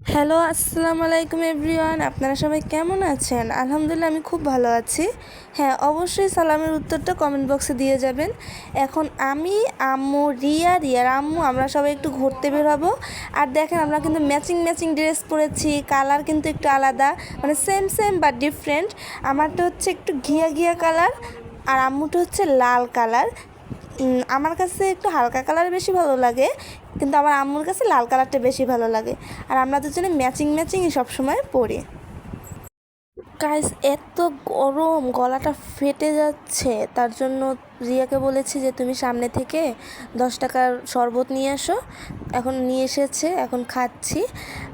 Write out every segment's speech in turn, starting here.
Hello, আসসালামু আলাইকুম everyone. আপনারা সবাই কেমন আছেন? আলহামদুলিল্লাহ আমি খুব ভালো আছি। হ্যাঁ, অবশ্যই সালামের উত্তরটা কমেন্ট বক্সে দিয়ে যাবেন। এখন আমি, আম্মু, রিয়ার আম্মু আমরা সবাই একটু ঘুরতে বের হবো। আর দেখেন আমরা কিন্তু ম্যাচিং ম্যাচিং ড্রেস পরেছি, কালার কিন্তু একটু আলাদা, মানে সেম সেম বাট ডিফারেন্ট। আমারটা হচ্ছে একটু ঘিয়া ঘিয়া কালার আর আম্মুটা হচ্ছে লাল কালার। আমার কাছে একটু হালকা কালার বেশি ভালো লাগে, কিন্তু আমার আম্মুর কাছে লাল কালারটা বেশি ভালো লাগে। আর আমরা দুজনে ম্যাচিং ম্যাচিংই সবসময় পরি। গাইস, এত গরম, গলাটা ফেটে যাচ্ছে, তার জন্য রিয়াকে বলেছি যে তুমি সামনে থেকে 10 টাকার শরবত নিয়ে এসো। এখন নিয়ে এসেছে, এখন খাচ্ছি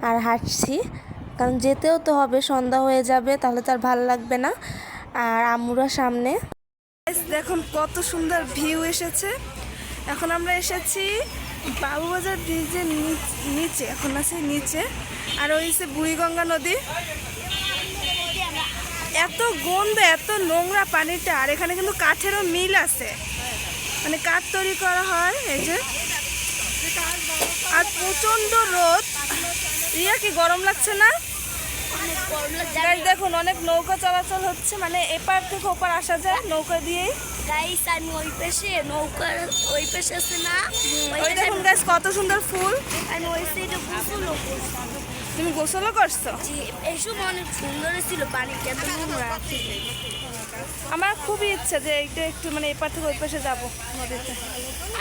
আর হাঁটছি, কারণ যেতেও তো হবে, সন্ধ্যা হয়ে যাবে, তাহলে তো আর ভালো লাগবে না। আর আম্মুরা সামনে। দেখুন কত সুন্দর ভিউ এসেছে। এখন আমরা এসেছি বাবুবাজার ব্রিজের নিচে, এখন আছে নিচে। আর ওই যে বুড়িগঙ্গা নদী, এত গন্ধ, এত নোংরা পানিটা। আর এখানে কিন্তু কাঠেরও মিল আছে, মানে কাঠ তৈরি করা হয় এই যে। আর প্রচন্ড রোদ। রিয়া, কি গরম লাগছে না? দেখুন অনেক নৌকা চলাচল হচ্ছে, মানে এপার থেকে ওপার আসা যায় নৌকা দিয়েই। গাইস আমি ওই পাশে নৌকার ওই পাশে আছে না, ওই দেখুন গাইস কত সুন্দর ফুল। আমি ওই সাইডে গোসলও করছি। তুমি গোসলও করছো? জি, এই সময় অনেক সুন্দর ছিল পানিটা, এত নোংরা ছিল। আমার খুবই ইচ্ছা যে এইটা একটু, মানে এপার থেকে ওই পাশে যাবো নদীতে।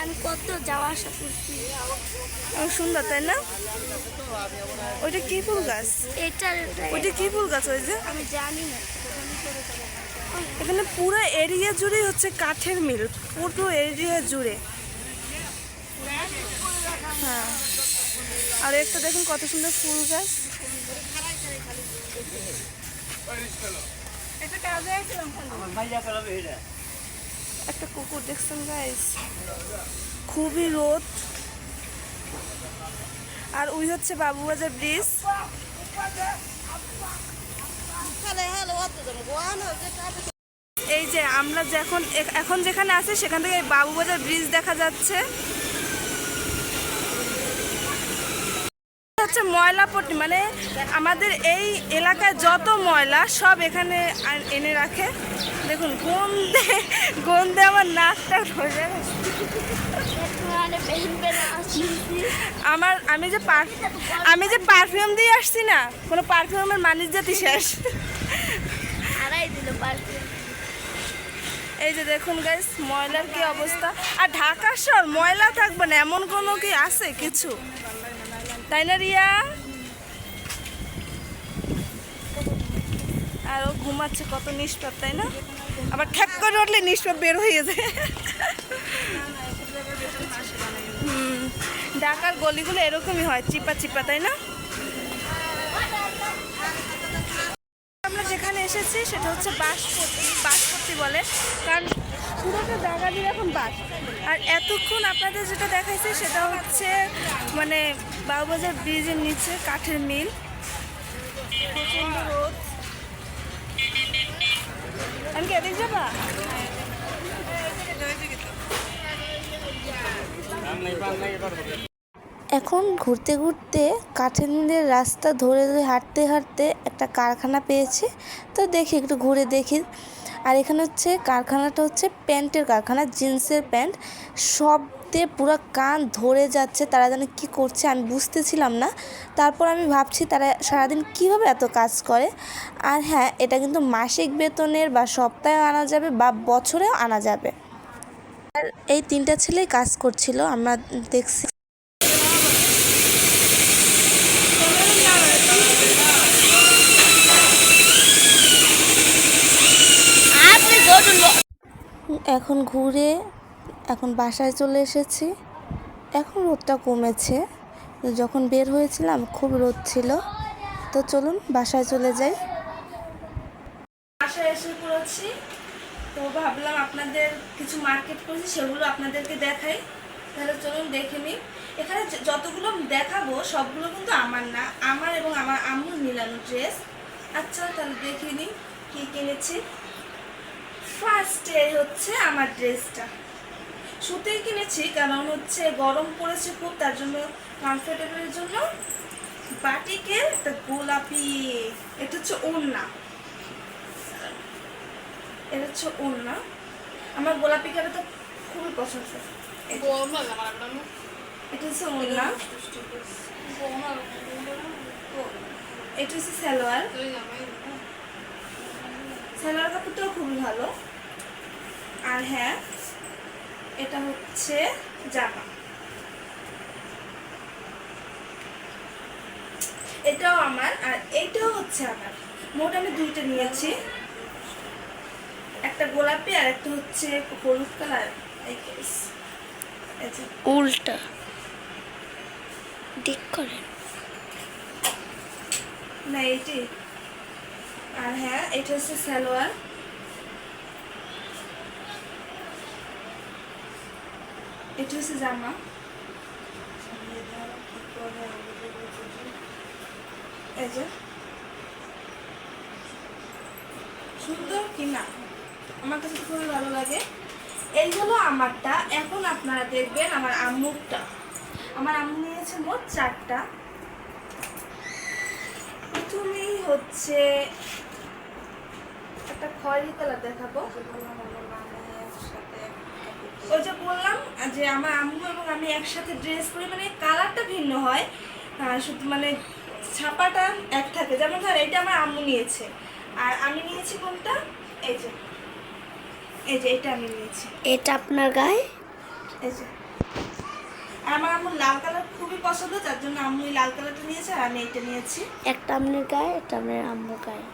আমি কত যাওয়া আসা করছি। অনেক সুন্দর, তাই না? ওইটা কি ফুল গাছ? ওইটা কি ফুল গাছ ওই যে? আমি জানি না। এখানে পুরো এরিয়া জুড়ে হচ্ছে কাঠের মিল, পুরো এরিয়া জুড়ে। হ্যাঁ, আর একটা দেখুন কত সুন্দর ফুল গাছ। একটা কুকুর দেখছেন গাইস, খুবই রোদ। আর ওই হচ্ছে বাবুবাজার ব্রিজ। এই যে আমরা এখন যেখানে আছি সেখান থেকে এই বাবুবাজার ব্রিজ দেখা যাচ্ছে। হচ্ছে ময়লাপট্টি, মানে আমাদের এই এলাকায় যত ময়লা সব এখানে এনে রাখে। দেখুন গন্ধে গন্ধে আমার নাকটা ধরে। আমি যে পারফিউম দিয়ে আসছি না, কোনো পারফিউমের মানিস জাতি শেষ। এই যে দেখুন গাইস ময়লার কি অবস্থা। আর ঢাকা শহর ময়লা থাকবে না এমন কোনো কি আছে কিছু, তাই না রিয়া? আর ও ঘুমাচ্ছে, কত নিষ্পাপ, তাই না? আবার ঠ্যাক করে উঠলে নিষ্পাপ বের হয়ে যায়। ঢাকার গলিগুলো এরকমই হয়, চিপা চিপা, তাই না? আমরা যেখানে এসেছি সেটা হচ্ছে বাঁশপট্টি বলে, কারণ পুরোটা জায়গা দিয়ে এখন বাঁশ। আর এতক্ষণ আপনাদের যেটা দেখাইছে সেটা হচ্ছে মানে বাবুবাজার ব্রিজের নিচে কাঠের মিল। প্রচন্ড রোদ। আমি কি এদিক যাবা? এখন ঘুরতে ঘুরতে কাঠের মিলের রাস্তা ধরে ধরে হাঁটতে হাঁটতে একটা কারখানা পেয়েছে, তো দেখি একটু ঘুরে দেখি। আর এখানে হচ্ছে কারখানাটা হচ্ছে প্যান্টের কারখানা, জিন্সের প্যান্ট। শব্দে পুরো কান ধরে যাচ্ছে, তারা যেন কী করছে আমি বুঝতেছিলাম না। তারপর আমি ভাবছি তারা সারাদিন কীভাবে এত কাজ করে। আর হ্যাঁ, এটা কিন্তু মাসিক বেতনের বা সপ্তাহে আনা যাবে বা বছরেও আনা যাবে। আর এই 3টা ছেলেই কাজ করছিল, আমরা দেখছি। এখন ঘুরে এখন বাসায় চলে এসেছি। এখন রোদটা কমেছে, যখন বের হয়েছিলাম খুব রোদ ছিল। তো চলুন বাসায় চলে যাই। বাসায় এসে পড়েছি, তো ভাবলাম আপনাদের কিছু মার্কেট করেছি সেগুলো আপনাদেরকে দেখাই। তাহলে চলুন দেখে নিই। এখানে যতগুলো দেখাবো সবগুলো কিন্তু আমার না, আমার এবং আমার আম্মুর মিলানো ড্রেস। আচ্ছা তাহলে দেখে নিই কী কিনেছি। ফার্স্টে হচ্ছে আমার ড্রেসটা সুতির কিনেছি, কারণ হচ্ছে গরম পড়েছে খুব, তার জন্য কমফোর্টেবলের জন্য। বাটিকের একটা গোলাপি, এটা হচ্ছে ওড়না, এটা হচ্ছে ওড়না। আমার গোলাপি কালার তো খুবই পছন্দ। এটা হচ্ছে ওড়না, এটা হচ্ছে সালোয়ার। সালোয়ার কাপড়টাও খুবই ভালো। আর হ্যাঁ, এটা হচ্ছে জামা, এটাও আমার আর এইটাও হচ্ছে আমার। মোট আমি দুইটা নিয়েছি, একটা গোলাপি আর একটা হচ্ছে হলুদ কালার। উল্টা দিক করেন না এইটি। আর হ্যাঁ, এটা হচ্ছে সালোয়ার, এটা হচ্ছে জামা। এই যে সুন্দর কি না, আমার কাছে খুবই ভালো লাগে। এই হলো আমারটা। এখন আপনারা দেখবেন আমার আম্মুরটা। আমার আম্মু নিয়েছে মোট 4টা। প্রথমেই হচ্ছে একটা খয়েরি কালার দেখাবো। ওই যে বললাম যে আমার আম্মু এবং আমি একসাথে ড্রেস করি, মানে কালারটা ভিন্ন হয়, শুধু মানে ছাপাটা এক থাকে। যেমন ধর এটা আমার আম্মু নিয়েছে, আর আমি নিয়েছি কোনটা, এই যে এই যে এটা আমি নিয়েছি। এটা আপনার গায়ে? এই যে, আর আমার আম্মুর লাল কালার খুবই পছন্দ, যার জন্য আম্মু এই লাল কালারটা নিয়েছে আর আমি এটা নিয়েছি। একটা আপনার গায়ে, এটা আপনার আম্মুর গায়ে।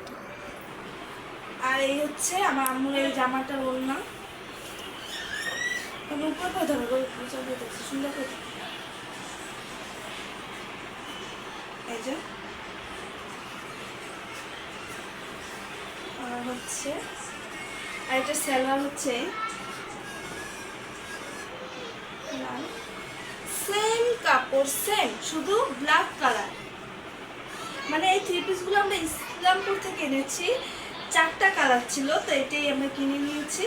আর এই হচ্ছে আমার আম্মুর এই জামাটার ওড়না। উপর করে ধরো, সুন্দর করে। এই যে, আর হচ্ছে, আর এটা সালোয়ার হচ্ছে লাল, সেম কাপড় সেম, শুধু ব্ল্যাক কালার। মানে এই 3 পিসগুলো আমরা ইসলামপুর থেকে এনেছি, 4টা কালার ছিল, তো এটাই আমরা কিনে নিয়েছি।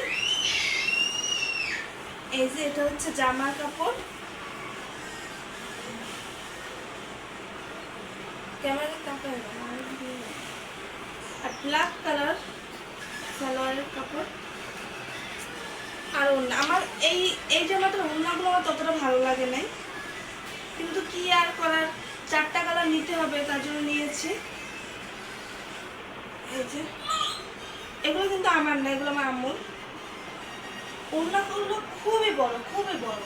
এই যে এটা হচ্ছে জামার কাপড়, ক্যামেরা কাপড়, আর ব্ল্যাক কালার সালোয়ারের কাপড়। আর ওড়না, আমার এই এই জামাটার ওড়নাগুলো আমার ততটা ভালো লাগে নাই, কিন্তু কি আর করার, 4টা কালার নিতে হবে, তার জন্য নিয়েছি। এই যে এগুলো কিন্তু আমার না, এগুলো আমার আম্মুর। ওড়নাগুলো খুবই বড়, খুবই বড়।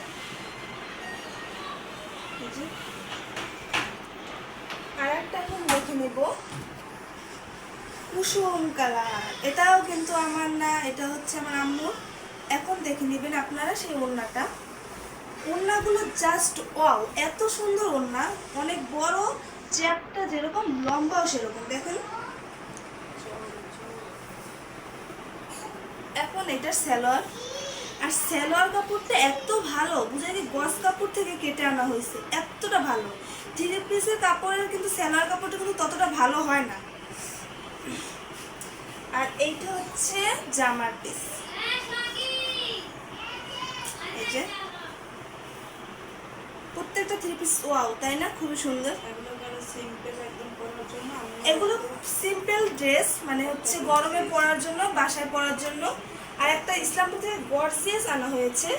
এই যে আর একটা এখন দেখে নেব, কুসুম কালার। এটাও কিন্তু আমার না, এটা হচ্ছে আমার আম্মুর। এখন দেখে নেবেন আপনারা সেই ওড়নাটা। ওড়নাগুলো জাস্ট ওয়াও, এত সুন্দর ওড়না, অনেক বড়, চ্যাপটা যেরকম লম্বাও সেরকম। দেখেন, এখন এটা সালোয়ার, আর সালোয়ার কাপড়টা এত ভালো, বুঝা যায় গস কাপড় থেকে কেটে আনা হয়েছে, এতটা ভালো। 3 পিসের কাপড়ের কিন্তু সালোয়ার কাপড়টা কিন্তু ততটা ভালো হয় না। আর এইটা হচ্ছে জামার পিস। এই যে প্রত্যেকটা 3 পিস ওয়াও, তাই না? খুবই সুন্দর। এগুলো সিম্পল ড্রেস, মানে হচ্ছে গরমে পরার জন্য, বাসায় পরার জন্য। আর একটা ইসলামপুর থেকে গর্জিয়াস আনা হয়েছে।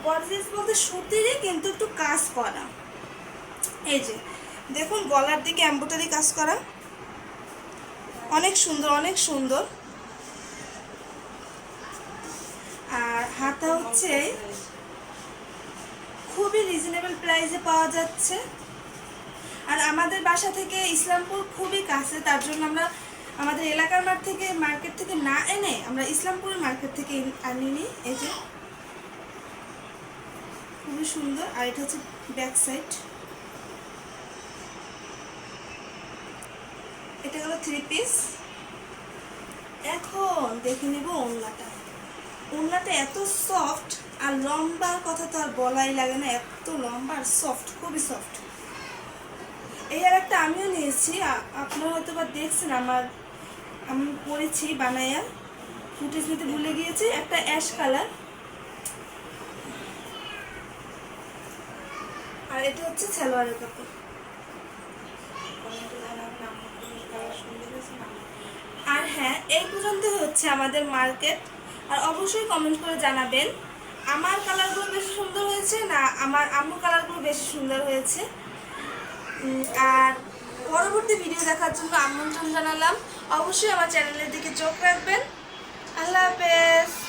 গর্জিয়াস বলতে সুতিরই, কিন্তু একটু কাজ করা। এই যে দেখুন, গলার দিকে এমব্রয়ডারি কাজ করা, অনেক সুন্দর, অনেক সুন্দর। আর হাতা হচ্ছে খুবই রিজনেবল প্রাইসে পাওয়া যাচ্ছে। আর আমাদের বাসা থেকে ইসলামপুর খুবই কাছে, তার জন্য আমরা আমাদের এলাকার মার্কেট থেকে না এনে আমরা ইসলামপুরের মার্কেট থেকে আনি নি। এই যে খুবই সুন্দর। আর এটা হচ্ছে ব্যাক সাইড। এটা হলো 3 পিস। এখন দেখে নেব ওড়নাটা। ওড়নাটা এত সফট আর লম্বার কথা তো আর বলাই লাগে না, এত লম্বা আর সফট, খুবই সফট। এই আর একটা আমিও নিয়েছি, আপনারা হয়তো বা দেখছেন, আমি পরেছি বানাইয়া, ফুটেজ নিতে ভুলে গিয়েছি। একটা অ্যাশ কালার, আর এটা হচ্ছে সালোয়ারের কাপড়। আর হ্যাঁ, এই পর্যন্ত হচ্ছে আমাদের মার্কেট। আর অবশ্যই কমেন্ট করে জানাবেন আমার কালারগুলো বেশি সুন্দর হয়েছে না আমার আম্মুর কালারগুলো বেশি সুন্দর হয়েছে। আর পরবর্তী ভিডিও দেখার জন্য আমন্ত্রণ জানালাম। অবশ্যই আমার চ্যানেলের দিকে চোখ রাখবেন। আল্লাহ হাফেজ।